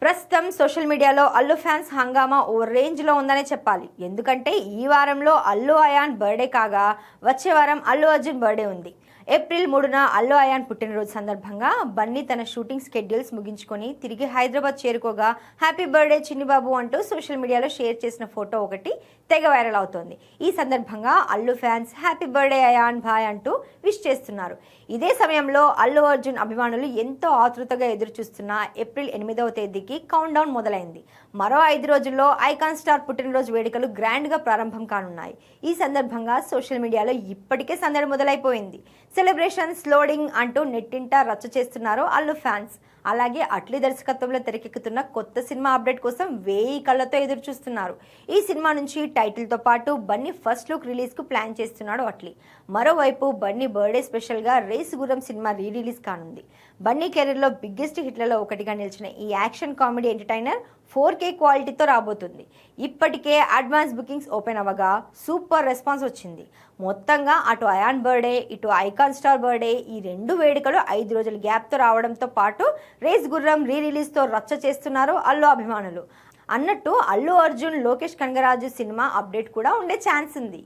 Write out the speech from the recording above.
ప్రస్తుతం సోషల్ మీడియాలో అల్లు ఫ్యాన్స్ హంగామా ఓ రేంజ్లో ఉందనే చెప్పాలి. ఎందుకంటే ఈ వారంలో అల్లు అయాన్ బర్త్డే కాగా వచ్చే వారం అల్లు అర్జున్ బర్త్డే ఉంది. ఏప్రిల్ 3న అల్లు అయాన్ పుట్టినరోజు సందర్భంగా బన్నీ తన షూటింగ్ స్కెడ్యూల్స్ ముగించుకొని తిరిగి హైదరాబాద్ చేరుకోగా హ్యాపీ బర్త్డే చిన్నిబాబు అంటూ సోషల్ మీడియాలో షేర్ చేసిన ఫోటో ఒకటి తెగ వైరల్ అవుతోంది. ఈ సందర్భంగా Allu fans happy birthday Ayaan భాయ్ అంటూ విష్ చేస్తున్నారు. ఇదే సమయంలో అల్లు అర్జున్ అభిమానులు ఎంతో ఆతృతగా ఎదురు చూస్తున్న ఏప్రిల్ 8వ తేదీకి కౌంట్ డౌన్ మొదలైంది. మరో 5 రోజుల్లో ఐకాన్ స్టార్ పుట్టినరోజు వేడుకలు గ్రాండ్గా ప్రారంభం కానున్నాయి. ఈ సందర్భంగా సోషల్ మీడియాలో ఇప్పటికే సందడి మొదలైపోయింది. సెలబ్రేషన్స్ లోడింగ్ అంటూ నెట్టింటా రచ్చ చేస్తున్నారు అల్లు ఫ్యాన్స్. అలాగే అట్లీ దర్శకత్వంలో తెరకెక్కుతున్న కొత్త సినిమా అప్డేట్ కోసం 1000 కళ్ళతో ఎదురు చూస్తున్నారు. ఈ సినిమా నుంచి టైటిల్తో పాటు బన్నీ ఫస్ట్ లుక్ రిలీజ్కు ప్లాన్ చేస్తున్నాడు అట్లీ. మరోవైపు బన్నీ బర్త్డే స్పెషల్గా రేసు గుర్రం సినిమా రిలీజ్ కానుంది. బన్నీ కెరీర్లో బిగ్గెస్ట్ హిట్లలో ఒకటిగా నిలిచిన ఈ యాక్షన్ కామెడీ ఎంటర్టైనర్ 4K క్వాలిటీతో రాబోతుంది. ఇప్పటికే అడ్వాన్స్ బుకింగ్స్ ఓపెన్ అవ్వగా సూపర్ రెస్పాన్స్ వచ్చింది. మొత్తంగా అటు అయాన్ బర్త్డే ఇటు ఐకాన్ స్టార్ బర్త్డే ఈ 2 వేడుకలు 5 రోజుల గ్యాప్తో రావడంతో పాటు రేస్ గుర్రం రిలీజ్తో రచ్చ చేస్తున్నారు అల్లు అభిమానులు. అన్నట్టు అల్లు అర్జున్ లోకేష్ కనగరాజు సినిమా అప్డేట్ కూడా ఉండే ఛాన్స్ ఉంది.